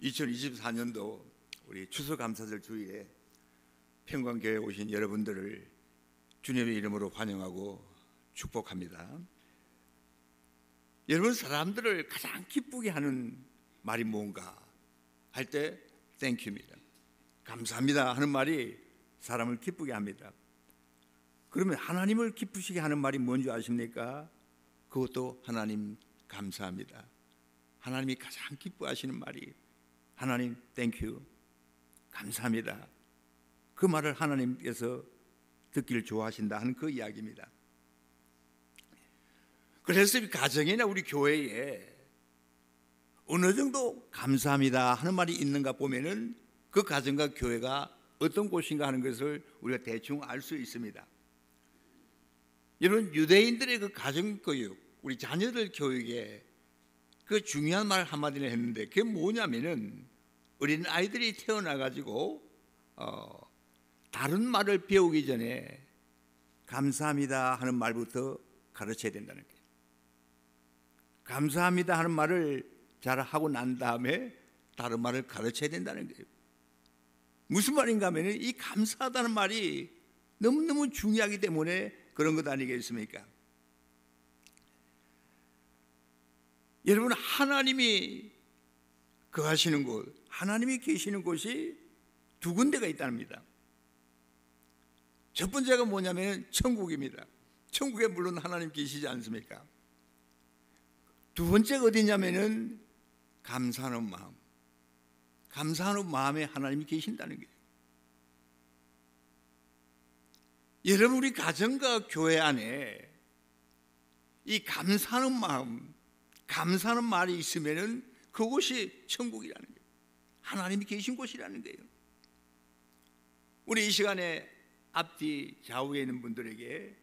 2024년도 우리 추수감사절 주일에 평강교회에 오신 여러분들을 주님의 이름으로 환영하고 축복합니다. 여러분, 사람들을 가장 기쁘게 하는 말이 뭔가 할 때 땡큐입니다. 감사합니다 하는 말이 사람을 기쁘게 합니다. 그러면 하나님을 기쁘시게 하는 말이 뭔지 아십니까? 그것도 하나님 감사합니다. 하나님이 가장 기뻐하시는 말이 하나님 땡큐 감사합니다. 그 말을 하나님께서 듣기를 좋아하신다 하는 그 이야기입니다. 그래서 이 가정이나 우리 교회에 어느 정도 감사합니다 하는 말이 있는가 보면은 그 가정과 교회가 어떤 곳인가 하는 것을 우리가 대충 알 수 있습니다. 여러분, 유대인들의 그 가정교육, 우리 자녀들 교육에 그 중요한 말 한마디를 했는데 그게 뭐냐면은 어린 아이들이 태어나가지고 다른 말을 배우기 전에 감사합니다 하는 말부터 가르쳐야 된다는 거예요. 감사합니다 하는 말을 잘 하고 난 다음에 다른 말을 가르쳐야 된다는 거예요. 무슨 말인가 하면 이 감사하다는 말이 너무너무 중요하기 때문에 그런 것 아니겠습니까? 여러분, 하나님이 거하시는 곳, 하나님이 계시는 곳이 두 군데가 있답니다. 첫 번째가 뭐냐면 천국입니다. 천국에 물론 하나님 계시지 않습니까? 두 번째가 어디냐면은 감사하는 마음, 감사하는 마음에 하나님이 계신다는 거예요. 여러분, 우리 가정과 교회 안에 이 감사하는 마음, 감사하는 말이 있으면은 그곳이 천국이라는 거예요. 하나님이 계신 곳이라는 거예요. 우리 이 시간에 앞뒤 좌우에 있는 분들에게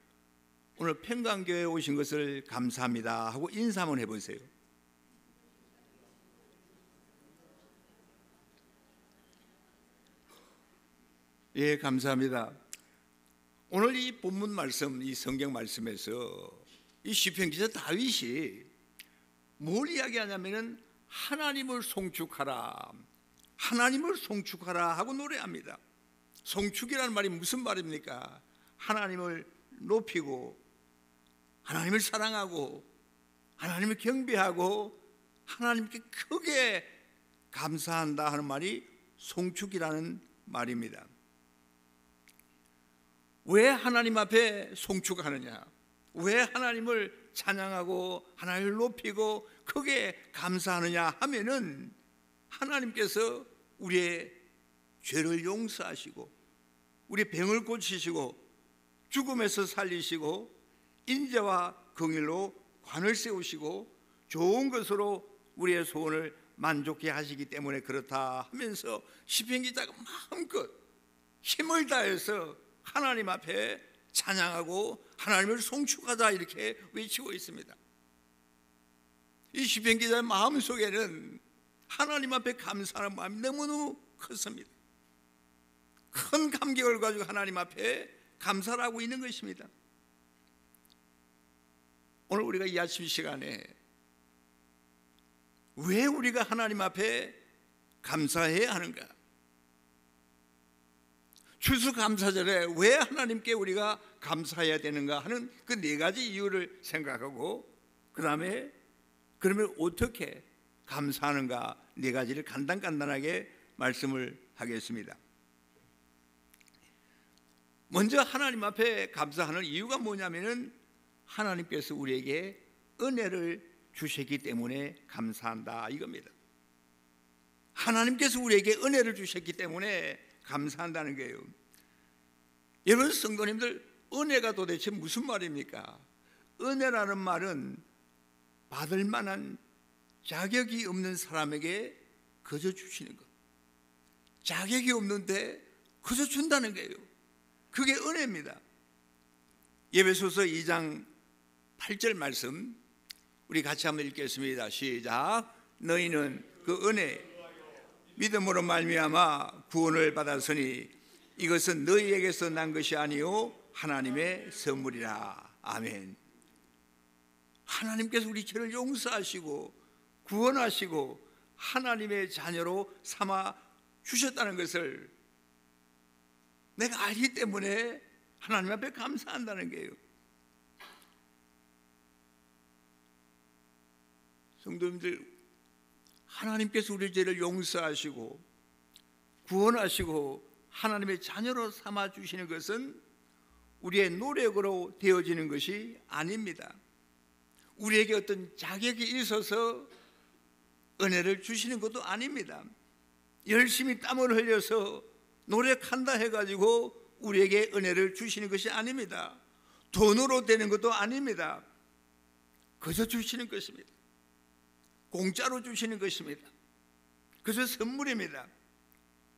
오늘 평강교회에 오신 것을 감사합니다 하고 인사 한번 해보세요. 예, 감사합니다. 오늘 이 본문 말씀, 이 성경 말씀에서 이 시편 기자 다윗이 뭘 이야기하냐면은 하나님을 송축하라, 하나님을 송축하라 하고 노래합니다. 송축이라는 말이 무슨 말입니까? 하나님을 높이고 하나님을 사랑하고 하나님을 경배하고 하나님께 크게 감사한다 하는 말이 송축이라는 말입니다. 왜 하나님 앞에 송축하느냐? 왜 하나님을 찬양하고 하나님을 높이고 크게 감사하느냐 하면은 하나님께서 우리의 죄를 용서하시고 우리 병을 고치시고 죽음에서 살리시고 인자와 긍휼로 관을 세우시고 좋은 것으로 우리의 소원을 만족해 하시기 때문에 그렇다 하면서 시편 기자가 마음껏 힘을 다해서 하나님 앞에 찬양하고 하나님을 송축하자 이렇게 외치고 있습니다. 이 시편 기자의 마음속에는 하나님 앞에 감사하는 마음이 너무너무 컸습니다. 큰 감격을 가지고 하나님 앞에 감사를 하고 있는 것입니다. 오늘 우리가 이 아침 시간에 왜 우리가 하나님 앞에 감사해야 하는가? 추수감사절에 왜 하나님께 우리가 감사해야 되는가 하는 그 네 가지 이유를 생각하고 그 다음에 그러면 어떻게 감사하는가 네 가지를 간단하게 말씀을 하겠습니다. 먼저 하나님 앞에 감사하는 이유가 뭐냐면은 하나님께서 우리에게 은혜를 주셨기 때문에 감사한다 이겁니다. 하나님께서 우리에게 은혜를 주셨기 때문에 감사한다는 거예요. 여러분 성도님들, 은혜가 도대체 무슨 말입니까? 은혜라는 말은 받을 만한 자격이 없는 사람에게 거저 주시는 것, 자격이 없는데 거저 준다는 거예요. 그게 은혜입니다. 에베소서 2장 8절 말씀 우리 같이 한번 읽겠습니다. 시작. 너희는 그 은혜 믿음으로 말미암아 구원을 받았으니 이것은 너희에게서 난 것이 아니요 하나님의 선물이라. 아멘. 하나님께서 우리 죄를 용서하시고 구원하시고 하나님의 자녀로 삼아 주셨다는 것을 내가 알기 때문에 하나님 앞에 감사한다는 거예요. 성도님들, 하나님께서 우리 죄를 용서하시고 구원하시고 하나님의 자녀로 삼아 주시는 것은 우리의 노력으로 되어지는 것이 아닙니다. 우리에게 어떤 자격이 있어서 은혜를 주시는 것도 아닙니다. 열심히 땀을 흘려서 노력한다 해가지고 우리에게 은혜를 주시는 것이 아닙니다. 돈으로 되는 것도 아닙니다. 그저 주시는 것입니다. 공짜로 주시는 것입니다. 그저 선물입니다.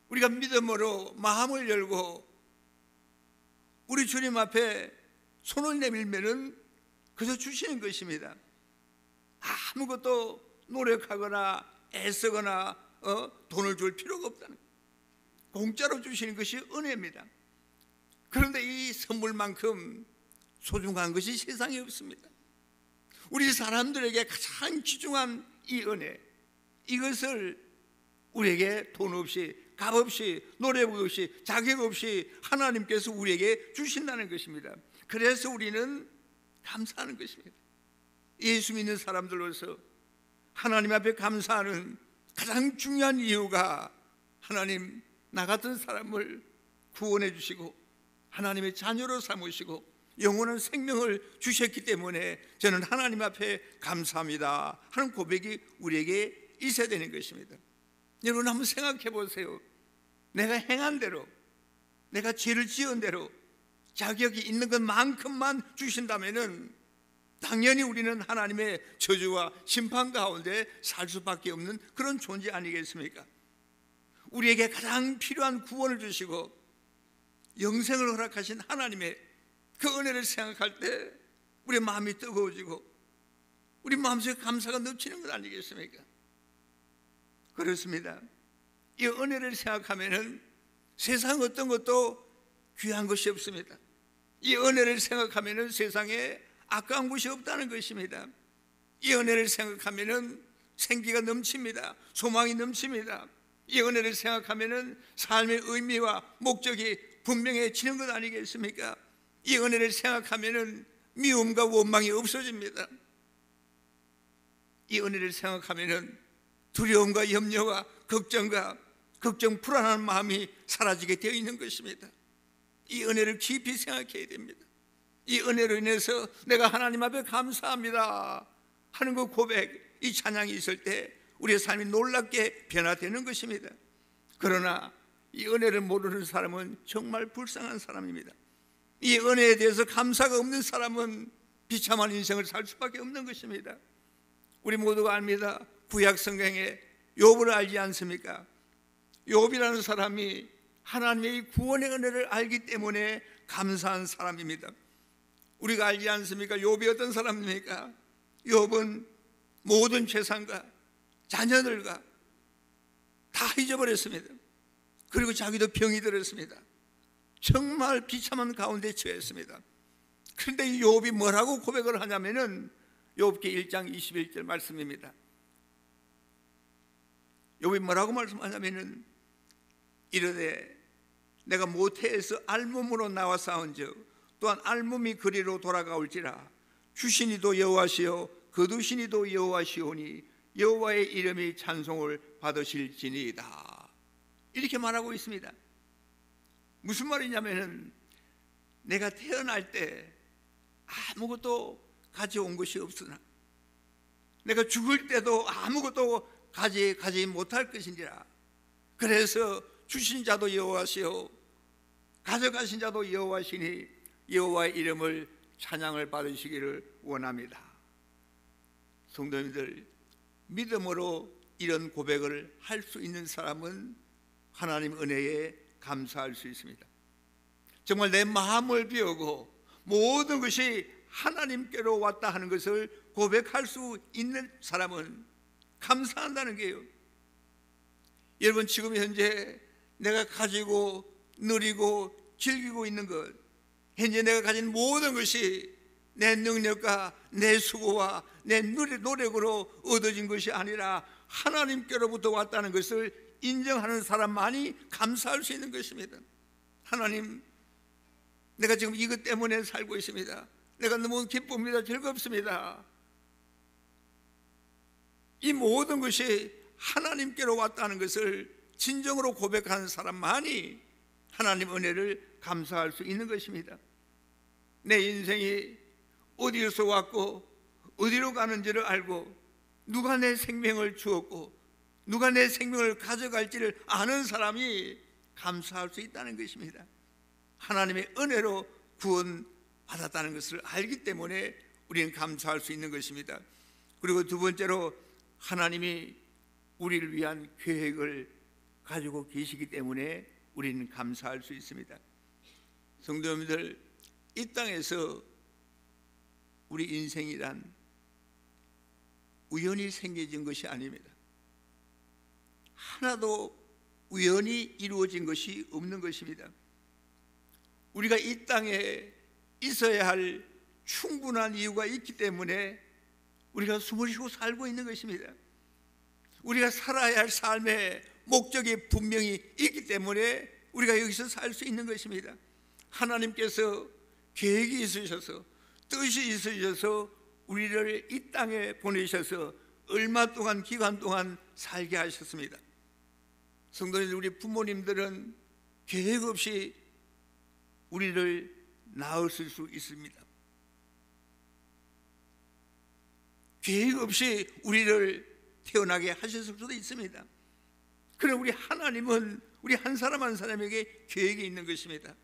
우리가 믿음으로 마음을 열고 우리 주님 앞에 손을 내밀면은 그저 주시는 것입니다. 아무것도 노력하거나 애쓰거나 돈을 줄 필요가 없다는 거예요. 공짜로 주시는 것이 은혜입니다. 그런데 이 선물만큼 소중한 것이 세상에 없습니다. 우리 사람들에게 가장 귀중한 이 은혜, 이것을 우리에게 돈 없이, 값 없이, 노력 없이, 자격 없이 하나님께서 우리에게 주신다는 것입니다. 그래서 우리는 감사하는 것입니다. 예수 믿는 사람들로서 하나님 앞에 감사하는 가장 중요한 이유가 하나님, 나 같은 사람을 구원해 주시고 하나님의 자녀로 삼으시고 영원한 생명을 주셨기 때문에 저는 하나님 앞에 감사합니다 하는 고백이 우리에게 있어야 되는 것입니다. 여러분 한번 생각해 보세요. 내가 행한 대로, 내가 죄를 지은 대로 자격이 있는 것만큼만 주신다면은 당연히 우리는 하나님의 저주와 심판 가운데 살 수밖에 없는 그런 존재 아니겠습니까? 우리에게 가장 필요한 구원을 주시고 영생을 허락하신 하나님의 그 은혜를 생각할 때 우리 마음이 뜨거워지고 우리 마음속에 감사가 넘치는 것 아니겠습니까? 그렇습니다. 이 은혜를 생각하면은 세상 어떤 것도 귀한 것이 없습니다. 이 은혜를 생각하면은 세상에 아까운 것이 없다는 것입니다. 이 은혜를 생각하면은 생기가 넘칩니다. 소망이 넘칩니다. 이 은혜를 생각하면은 삶의 의미와 목적이 분명해지는 것 아니겠습니까? 이 은혜를 생각하면은 미움과 원망이 없어집니다. 이 은혜를 생각하면은 두려움과 염려와 걱정 불안한 마음이 사라지게 되어 있는 것입니다. 이 은혜를 깊이 생각해야 됩니다. 이 은혜로 인해서 내가 하나님 앞에 감사합니다 하는 그 고백, 이 찬양이 있을 때 우리의 삶이 놀랍게 변화되는 것입니다. 그러나 이 은혜를 모르는 사람은 정말 불쌍한 사람입니다. 이 은혜에 대해서 감사가 없는 사람은 비참한 인생을 살 수밖에 없는 것입니다. 우리 모두가 압니다. 구약 성경에 욥을 알지 않습니까? 욥이라는 사람이 하나님의 구원의 은혜를 알기 때문에 감사한 사람입니다. 우리가 알지 않습니까? 욥이 어떤 사람입니까? 욥은 모든 재산과 자녀들과 다 잊어버렸습니다. 그리고 자기도 병이 들었습니다. 정말 비참한 가운데 처했습니다. 그런데 이 욥이 뭐라고 고백을 하냐면은 욥기 1장 21절 말씀입니다. 욥이 뭐라고 말씀하냐면은 이르되 내가 모태에서 알몸으로 나와 싸운즉 또한 알몸이 그리로 돌아가올지라 주시니도 여호와시요 거두시니도 여호와시오니 여호와의 이름이 찬송을 받으실지니이다. 이렇게 말하고 있습니다. 무슨 말이냐면은 내가 태어날 때 아무것도 가져온 것이 없으나 내가 죽을 때도 아무것도 가지 못할 것인지라. 그래서 주신 자도 여호와시요 가져가신 자도 여호와시니 여호와의 이름을 찬양을 받으시기를 원합니다. 성도님들, 믿음으로 이런 고백을 할 수 있는 사람은 하나님 은혜에 감사할 수 있습니다. 정말 내 마음을 비우고 모든 것이 하나님께로 왔다 하는 것을 고백할 수 있는 사람은 감사한다는 게요. 여러분, 지금 현재 내가 가지고 누리고 즐기고 있는 것, 현재 내가 가진 모든 것이 내 능력과 내 수고와 내 노력으로 얻어진 것이 아니라 하나님께로부터 왔다는 것을 인정하는 사람만이 감사할 수 있는 것입니다. 하나님, 내가 지금 이것 때문에 살고 있습니다. 내가 너무 기쁩니다. 즐겁습니다. 이 모든 것이 하나님께로 왔다는 것을 진정으로 고백하는 사람만이 하나님 은혜를 감사할 수 있는 것입니다. 내 인생이 어디에서 왔고 어디로 가는지를 알고 누가 내 생명을 주었고 누가 내 생명을 가져갈지를 아는 사람이 감사할 수 있다는 것입니다. 하나님의 은혜로 구원받았다는 것을 알기 때문에 우리는 감사할 수 있는 것입니다. 그리고 두 번째로, 하나님이 우리를 위한 계획을 가지고 계시기 때문에 우리는 감사할 수 있습니다. 성도 여러분들, 이 땅에서 우리 인생이란 우연히 생겨진 것이 아닙니다. 하나도 우연히 이루어진 것이 없는 것입니다. 우리가 이 땅에 있어야 할 충분한 이유가 있기 때문에 우리가 숨을 쉬고 살고 있는 것입니다. 우리가 살아야 할 삶의 목적이 분명히 있기 때문에 우리가 여기서 살 수 있는 것입니다. 하나님께서 계획이 있으셔서 뜻이 있으셔서 우리를 이 땅에 보내셔서 얼마 동안, 기간 동안 살게 하셨습니다. 성도님들, 우리 부모님들은 계획 없이 우리를 낳으실 수 있습니다. 계획 없이 우리를 태어나게 하셨을 수도 있습니다. 그러나 우리 하나님은 우리 한 사람 한 사람에게 계획이 있는 것입니다.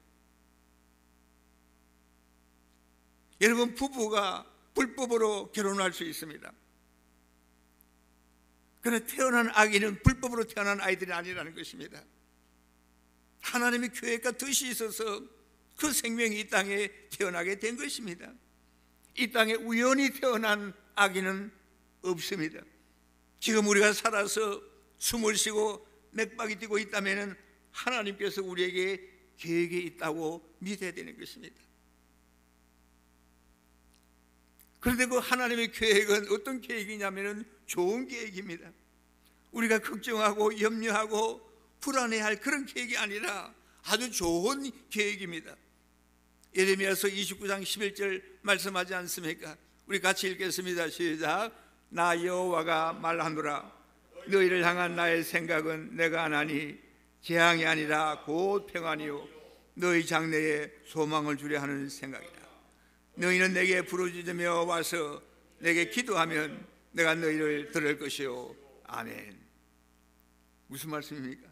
여러분, 부부가 불법으로 결혼할 수 있습니다. 그러나 태어난 아기는 불법으로 태어난 아이들이 아니라는 것입니다. 하나님의 계획과 뜻이 있어서 그 생명이 이 땅에 태어나게 된 것입니다. 이 땅에 우연히 태어난 아기는 없습니다. 지금 우리가 살아서 숨을 쉬고 맥박이 뛰고 있다면 하나님께서 우리에게 계획이 있다고 믿어야 되는 것입니다. 그런데 그 하나님의 계획은 어떤 계획이냐면 좋은 계획입니다. 우리가 걱정하고 염려하고 불안해할 그런 계획이 아니라 아주 좋은 계획입니다. 예레미야서 29장 11절 말씀하지 않습니까? 우리 같이 읽겠습니다. 시작. 나 여호와가 말하노라. 너희를 향한 나의 생각은 내가 아나니 재앙이 아니라 곧 평안이요 너희 장래에 소망을 주려 하는 생각이라. 너희는 내게 부르짖으며 와서 내게 기도하면 내가 너희를 들을 것이요. 아멘. 무슨 말씀입니까?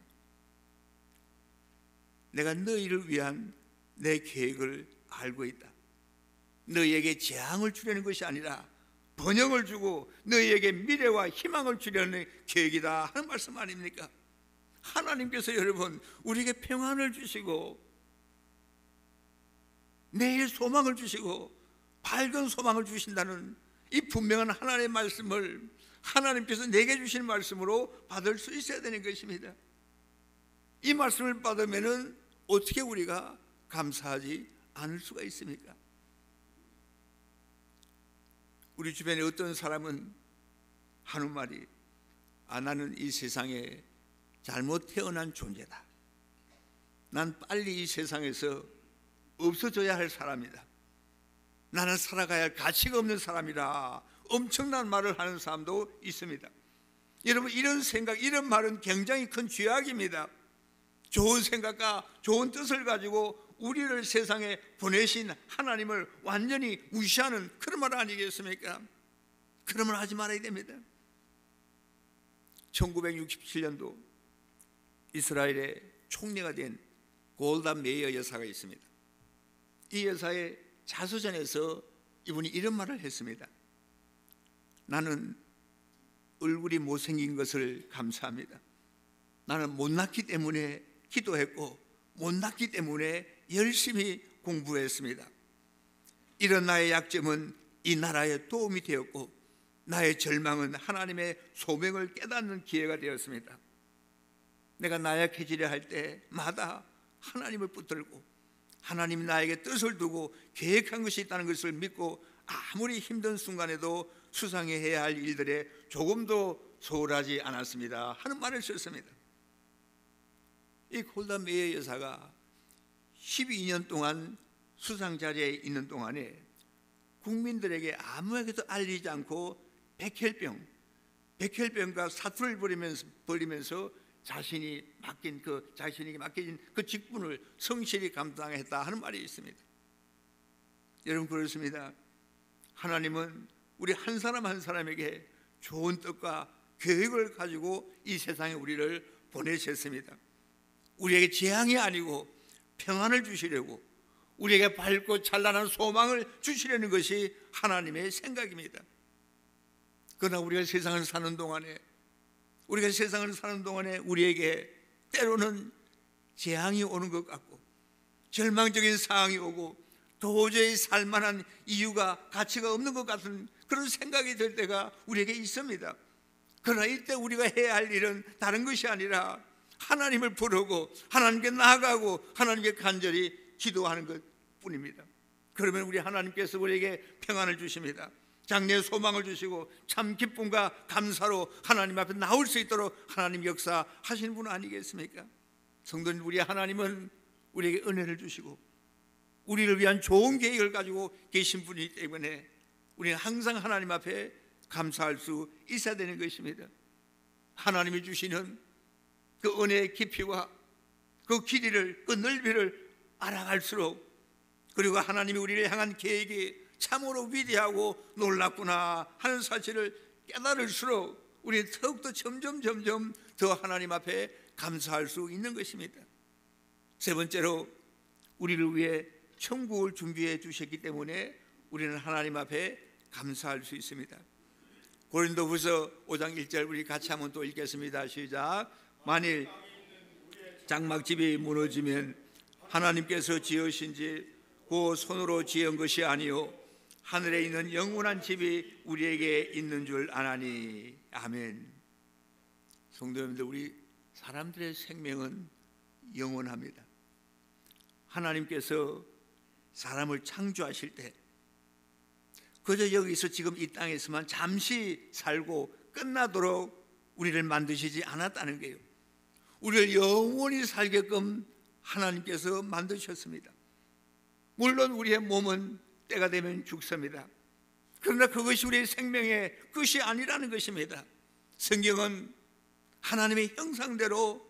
내가 너희를 위한 내 계획을 알고 있다. 너희에게 재앙을 주려는 것이 아니라 번영을 주고 너희에게 미래와 희망을 주려는 계획이다 하는 말씀 아닙니까? 하나님께서 여러분 우리에게 평안을 주시고 내일 소망을 주시고 밝은 소망을 주신다는 이 분명한 하나님의 말씀을 하나님께서 내게 주신 말씀으로 받을 수 있어야 되는 것입니다. 이 말씀을 받으면 어떻게 우리가 감사하지 않을 수가 있습니까? 우리 주변에 어떤 사람은 하는 말이 나는 이 세상에 잘못 태어난 존재다. 난 빨리 이 세상에서 없어져야 할 사람이다. 나는 살아가야 할 가치가 없는 사람이라 엄청난 말을 하는 사람도 있습니다. 여러분, 이런 생각, 이런 말은 굉장히 큰 죄악입니다. 좋은 생각과 좋은 뜻을 가지고 우리를 세상에 보내신 하나님을 완전히 무시하는 그런 말 아니겠습니까? 그런 말 하지 말아야 됩니다. 1967년도 이스라엘의 총리가 된 골다 메이어 여사가 있습니다. 이 여사의 자서전에서 이분이 이런 말을 했습니다. 나는 얼굴이 못생긴 것을 감사합니다. 나는 못났기 때문에 기도했고 못났기 때문에 열심히 공부했습니다. 이런 나의 약점은 이 나라에 도움이 되었고 나의 절망은 하나님의 소명을 깨닫는 기회가 되었습니다. 내가 나약해지려 할 때마다 하나님을 붙들고 하나님이 나에게 뜻을 두고 계획한 것이 있다는 것을 믿고 아무리 힘든 순간에도 수상해야 할 일들에 조금도 소홀하지 않았습니다 하는 말을 썼습니다. 이 골다 메이어 여사가 12년 동안 수상 자리에 있는 동안에 국민들에게 아무에게도 알리지 않고 백혈병과 사투를 벌이면서 자신에게 맡겨진 그 직분을 성실히 감당했다 하는 말이 있습니다. 여러분, 그렇습니다. 하나님은 우리 한 사람 한 사람에게 좋은 뜻과 계획을 가지고 이 세상에 우리를 보내셨습니다. 우리에게 재앙이 아니고 평안을 주시려고, 우리에게 밝고 찬란한 소망을 주시려는 것이 하나님의 생각입니다. 그러나 우리가 세상을 사는 동안에 우리에게 때로는 재앙이 오는 것 같고 절망적인 상황이 오고 도저히 살만한 이유가 가치가 없는 것 같은 그런 생각이 들 때가 우리에게 있습니다. 그러나 이때 우리가 해야 할 일은 다른 것이 아니라 하나님을 부르고 하나님께 나아가고 하나님께 간절히 기도하는 것뿐입니다. 그러면 우리 하나님께서 우리에게 평안을 주십니다. 장래의 소망을 주시고 참 기쁨과 감사로 하나님 앞에 나올 수 있도록 하나님 역사하시는 분 아니겠습니까? 성도님, 우리 하나님은 우리에게 은혜를 주시고 우리를 위한 좋은 계획을 가지고 계신 분이기 때문에 우리는 항상 하나님 앞에 감사할 수 있어야 되는 것입니다. 하나님이 주시는 그 은혜의 깊이와 그 길이를, 그 넓이를 알아갈수록, 그리고 하나님이 우리를 향한 계획이 참으로 위대하고 놀랍구나 하는 사실을 깨달을수록 우리는 더욱더 점점 더 하나님 앞에 감사할 수 있는 것입니다. 세 번째로, 우리를 위해 천국을 준비해 주셨기 때문에 우리는 하나님 앞에 감사할 수 있습니다. 고린도후서 5장 1절 우리 같이 한번 또 읽겠습니다. 시작. 만일 장막집이 무너지면 하나님께서 지으신 집 그 손으로 지은 것이 아니요 하늘에 있는 영원한 집이 우리에게 있는 줄 아나니. 아멘. 성도 여러분들, 우리 사람들의 생명은 영원합니다. 하나님께서 사람을 창조하실 때 그저 여기서 지금 이 땅에서만 잠시 살고 끝나도록 우리를 만드시지 않았다는 거예요. 우리를 영원히 살게끔 하나님께서 만드셨습니다. 물론 우리의 몸은 때가 되면 죽습니다. 그러나 그것이 우리의 생명의 끝이 아니라는 것입니다. 성경은 하나님의 형상대로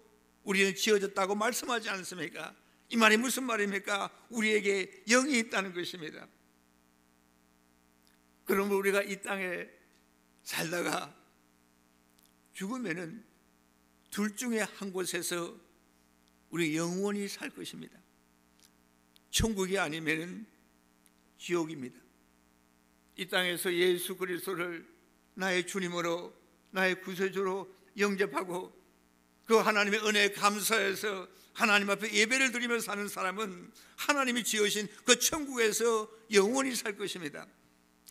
우리는 지어졌다고 말씀하지 않습니까? 이 말이 무슨 말입니까? 우리에게 영이 있다는 것입니다. 그러면 우리가 이 땅에 살다가 죽으면은 둘 중에 한 곳에서 우리 영원히 살 것입니다. 천국이 아니면은 지옥입니다. 이 땅에서 예수 그리스도를 나의 주님으로, 나의 구세주로 영접하고 그 하나님의 은혜에 감사해서 하나님 앞에 예배를 드리며 사는 사람은 하나님이 지으신 그 천국에서 영원히 살 것입니다.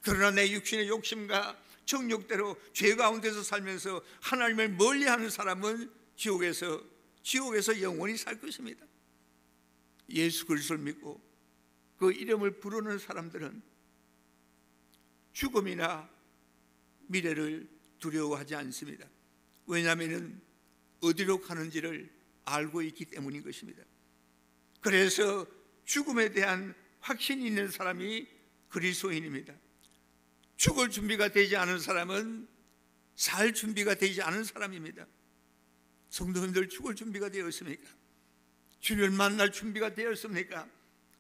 그러나 내 육신의 욕심과 정욕대로 죄 가운데서 살면서 하나님을 멀리하는 사람은 지옥에서 영원히 살 것입니다. 예수 그리스도를 믿고 그 이름을 부르는 사람들은 죽음이나 미래를 두려워하지 않습니다. 왜냐하면 어디로 가는지를 알고 있기 때문인 것입니다. 그래서 죽음에 대한 확신이 있는 사람이 그리스도인입니다. 죽을 준비가 되지 않은 사람은 살 준비가 되지 않은 사람입니다. 성도님들, 죽을 준비가 되었습니까? 주님을 만날 준비가 되었습니까?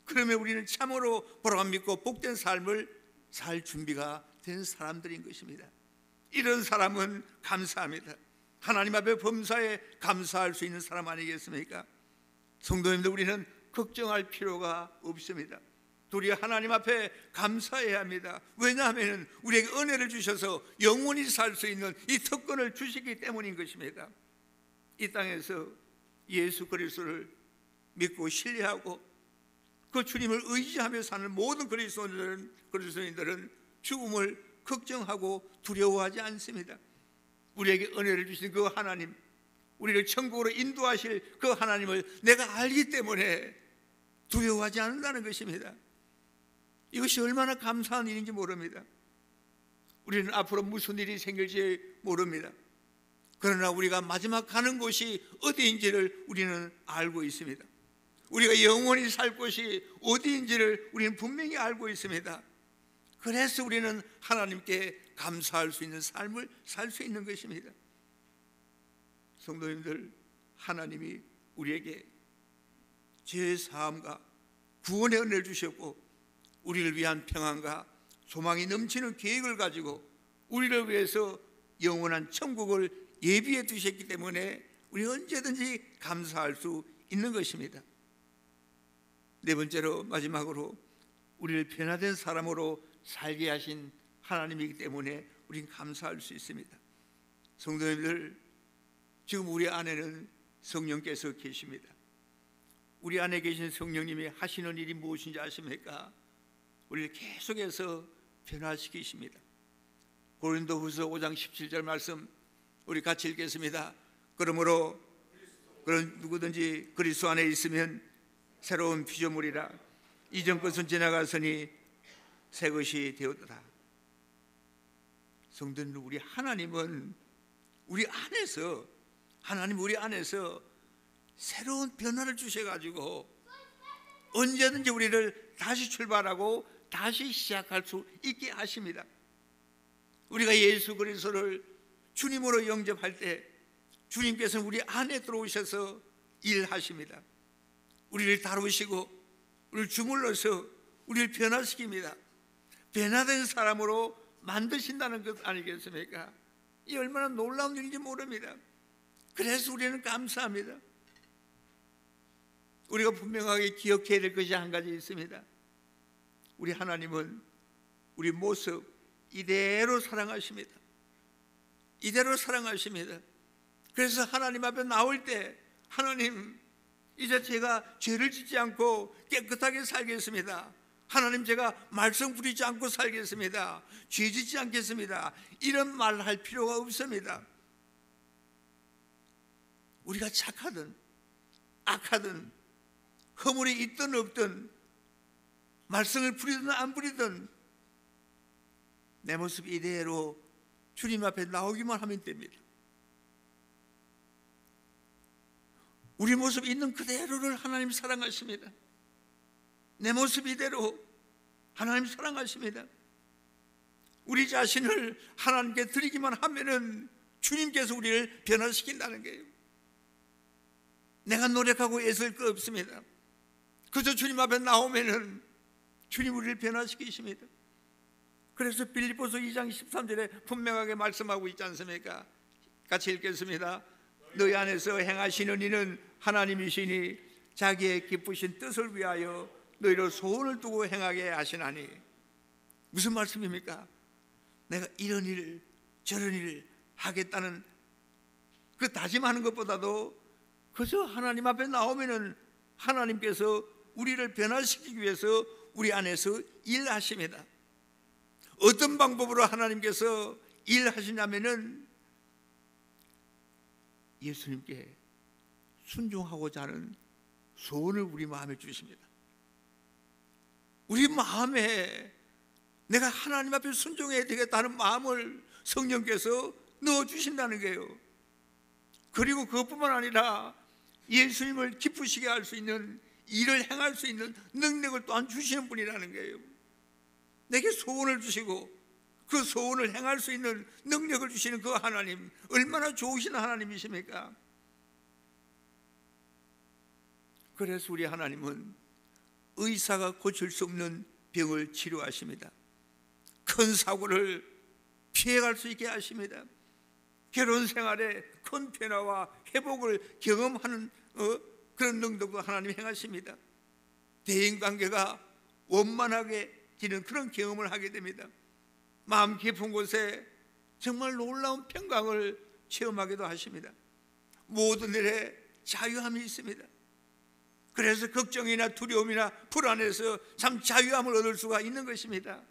그러면 우리는 참으로 보람 믿고 복된 삶을 살 준비가 된 사람들인 것입니다. 이런 사람은 감사합니다. 하나님 앞에 범사에 감사할 수 있는 사람 아니겠습니까? 성도님들, 우리는 걱정할 필요가 없습니다. 우리 하나님 앞에 감사해야 합니다. 왜냐하면 우리에게 은혜를 주셔서 영원히 살 수 있는 이 특권을 주시기 때문인 것입니다. 이 땅에서 예수 그리스도를 믿고 신뢰하고 그 주님을 의지하며 사는 모든 그리스도인들은 죽음을 걱정하고 두려워하지 않습니다. 우리에게 은혜를 주신 그 하나님, 우리를 천국으로 인도하실 그 하나님을 내가 알기 때문에 두려워하지 않는다는 것입니다. 이것이 얼마나 감사한 일인지 모릅니다. 우리는 앞으로 무슨 일이 생길지 모릅니다. 그러나 우리가 마지막 가는 곳이 어디인지를 우리는 알고 있습니다. 우리가 영원히 살 곳이 어디인지를 우리는 분명히 알고 있습니다. 그래서 우리는 하나님께 감사할 수 있는 삶을 살 수 있는 것입니다. 성도님들, 하나님이 우리에게 죄의 사함과 구원의 은혜를 주셨고 우리를 위한 평안과 소망이 넘치는 계획을 가지고 우리를 위해서 영원한 천국을 예비해 두셨기 때문에 우리 언제든지 감사할 수 있는 것입니다. 네 번째로, 마지막으로 우리를 변화된 사람으로 살게 하신 하나님이기 때문에 우리는 감사할 수 있습니다. 성도님들, 지금 우리 안에는 성령께서 계십니다. 우리 안에 계신 성령님이 하시는 일이 무엇인지 아십니까? 우리를 계속해서 변화시키십니다. 고린도후서 5장 17절 말씀 우리 같이 읽겠습니다. 그러므로 그런 누구든지 그리스도 안에 있으면 새로운 피조물이라 이전 것은 지나갔으니 새 것이 되었다. 성도들, 우리 하나님은 하나님 우리 안에서 새로운 변화를 주셔가지고 언제든지 우리를 다시 출발하고 다시 시작할 수 있게 하십니다. 우리가 예수 그리스도를 주님으로 영접할 때 주님께서는 우리 안에 들어오셔서 일하십니다. 우리를 다루시고 우리를 주물러서 우리를 변화시킵니다. 변화된 사람으로 만드신다는 것 아니겠습니까? 이 얼마나 놀라운 일인지 모릅니다. 그래서 우리는 감사합니다. 우리가 분명하게 기억해야 될 것이 한 가지 있습니다. 우리 하나님은 우리 모습 이대로 사랑하십니다. 이대로 사랑하십니다. 그래서 하나님 앞에 나올 때, 하나님, 이제 제가 죄를 짓지 않고 깨끗하게 살겠습니다. 하나님, 제가 말썽 부리지 않고 살겠습니다. 죄 짓지 않겠습니다. 이런 말 할 필요가 없습니다. 우리가 착하든 악하든 허물이 있든 없든 말썽을 부리든 안 부리든 내 모습 이대로 주님 앞에 나오기만 하면 됩니다. 우리 모습 있는 그대로를 하나님 사랑하십니다. 내 모습 이대로 하나님 사랑하십니다. 우리 자신을 하나님께 드리기만 하면은 주님께서 우리를 변화시킨다는 거예요. 내가 노력하고 애쓸 거 없습니다. 그저 주님 앞에 나오면은 주님 우리를 변화시키십니다. 그래서 빌립보서 2장 13절에 분명하게 말씀하고 있지 않습니까? 같이 읽겠습니다. 너희 안에서 행하시는 이는 하나님이시니 자기의 기쁘신 뜻을 위하여 너희로 소원을 두고 행하게 하시나니. 무슨 말씀입니까? 내가 이런 일 저런 일 하겠다는 그 다짐하는 것보다도 그저 하나님 앞에 나오면은 하나님께서 우리를 변화시키기 위해서 우리 안에서 일하십니다. 어떤 방법으로 하나님께서 일하시냐면은 예수님께 순종하고자 하는 소원을 우리 마음에 주십니다. 우리 마음에 내가 하나님 앞에 순종해야 되겠다는 마음을 성령께서 넣어주신다는 거예요. 그리고 그것뿐만 아니라 예수님을 기쁘시게 할 수 있는 일을 행할 수 있는 능력을 또한 주시는 분이라는 거예요. 내게 소원을 주시고 그 소원을 행할 수 있는 능력을 주시는 그 하나님, 얼마나 좋으신 하나님이십니까? 그래서 우리 하나님은 의사가 고칠 수 없는 병을 치료하십니다. 큰 사고를 피해갈 수 있게 하십니다. 결혼 생활에 큰 변화와 회복을 경험하는 그런 능력도 하나님 행하십니다. 대인관계가 원만하게지는 그런 경험을 하게 됩니다. 마음 깊은 곳에 정말 놀라운 평강을 체험하기도 하십니다. 모든 일에 자유함이 있습니다. 그래서 걱정이나 두려움이나 불안에서 참 자유함을 얻을 수가 있는 것입니다.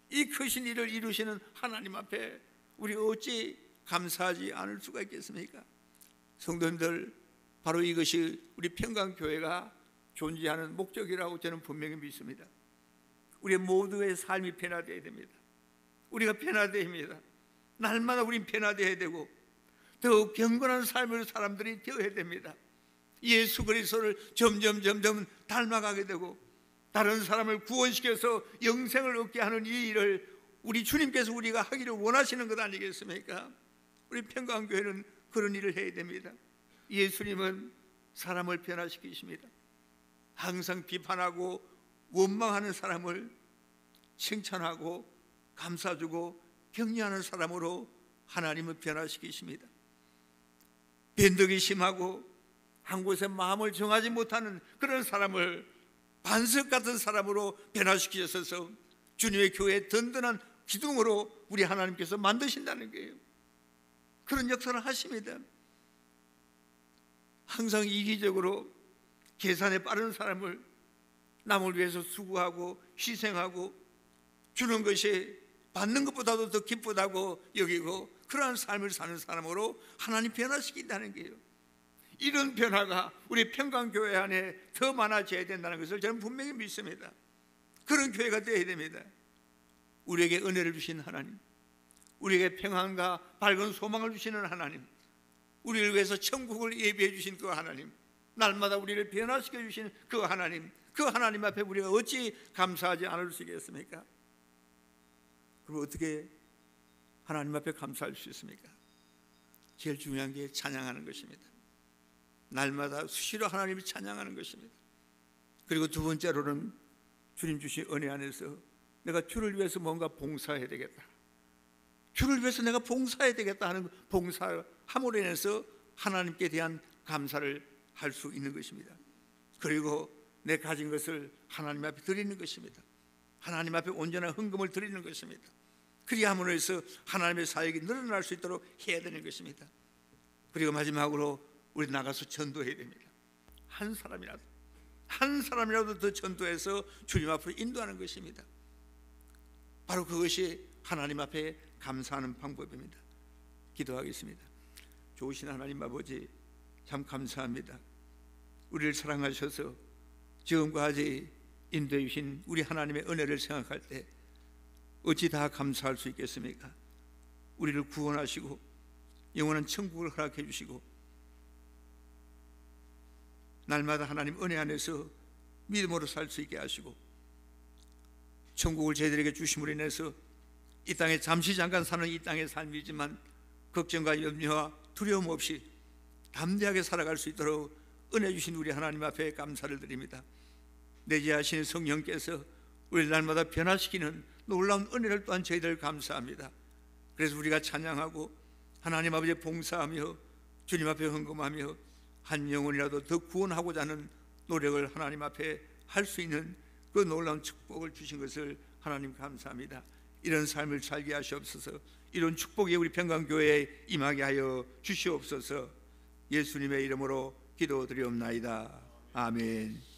이 크신 일을 이루시는 하나님 앞에 우리 어찌 감사하지 않을 수가 있겠습니까? 성도님들, 바로 이것이 우리 평강교회가 존재하는 목적이라고 저는 분명히 믿습니다. 우리 모두의 삶이 변화되어야 됩니다. 우리가 변화되어야 합니다. 날마다 우린 변화되어야 되고 더욱 경건한 삶을 사람들이 되어야 됩니다. 예수 그리스도를 점점 닮아가게 되고 다른 사람을 구원시켜서 영생을 얻게 하는 이 일을 우리 주님께서 우리가 하기를 원하시는 것 아니겠습니까? 우리 평강교회는 그런 일을 해야 됩니다. 예수님은 사람을 변화시키십니다. 항상 비판하고 원망하는 사람을 칭찬하고 감싸주고 격려하는 사람으로 하나님은 변화시키십니다. 변덕이 심하고 한 곳에 마음을 정하지 못하는 그런 사람을 반석 같은 사람으로 변화시키셔서 주님의 교회의 든든한 기둥으로 우리 하나님께서 만드신다는 거예요. 그런 역사를 하십니다. 항상 이기적으로 계산에 빠른 사람을 남을 위해서 수고하고 희생하고 주는 것이 받는 것보다도 더 기쁘다고 여기고 그러한 삶을 사는 사람으로 하나님 변화시킨다는 거예요. 이런 변화가 우리 평강교회 안에 더 많아져야 된다는 것을 저는 분명히 믿습니다. 그런 교회가 되어야 됩니다. 우리에게 은혜를 주신 하나님, 우리에게 평안과 밝은 소망을 주시는 하나님, 우리를 위해서 천국을 예비해 주신 그 하나님, 날마다 우리를 변화시켜 주신 그 하나님 앞에 우리가 어찌 감사하지 않을 수 있겠습니까? 그럼 어떻게 하나님 앞에 감사할 수 있습니까? 제일 중요한 게 찬양하는 것입니다. 날마다 수시로 하나님을 찬양하는 것입니다. 그리고 두 번째로는 주님 주신 은혜 안에서 내가 주를 위해서 뭔가 봉사해야 되겠다, 주를 위해서 내가 봉사해야 되겠다 하는 봉사함으로 인해서 하나님께 대한 감사를 할 수 있는 것입니다. 그리고 내 가진 것을 하나님 앞에 드리는 것입니다. 하나님 앞에 온전한 헌금을 드리는 것입니다. 그리함으로 해서 하나님의 사역이 늘어날 수 있도록 해야 되는 것입니다. 그리고 마지막으로 우리 나가서 전도해야 됩니다. 한 사람이라도 더 전도해서 주님 앞으로 인도하는 것입니다. 바로 그것이 하나님 앞에 감사하는 방법입니다. 기도하겠습니다. 좋으신 하나님 아버지, 참 감사합니다. 우리를 사랑하셔서 지금까지 인도해 주신 우리 하나님의 은혜를 생각할 때 어찌 다 감사할 수 있겠습니까? 우리를 구원하시고 영원한 천국을 허락해 주시고 날마다 하나님 은혜 안에서 믿음으로 살 수 있게 하시고 천국을 저희들에게 주심으로 인해서 이 땅에 잠시 잠깐 사는 이 땅의 삶이지만 걱정과 염려와 두려움 없이 담대하게 살아갈 수 있도록 은혜 주신 우리 하나님 앞에 감사를 드립니다. 내재하신 성령께서 우리를 날마다 변화시키는 놀라운 은혜를 또한 저희들 감사합니다. 그래서 우리가 찬양하고 하나님 아버지의 봉사하며 주님 앞에 헌금하며 한 영혼이라도 더 구원하고자 하는 노력을 하나님 앞에 할 수 있는 그 놀라운 축복을 주신 것을 하나님 감사합니다. 이런 삶을 살게 하시옵소서. 이런 축복이 우리 평강교회에 임하게 하여 주시옵소서. 예수님의 이름으로 기도드리옵나이다. 아멘.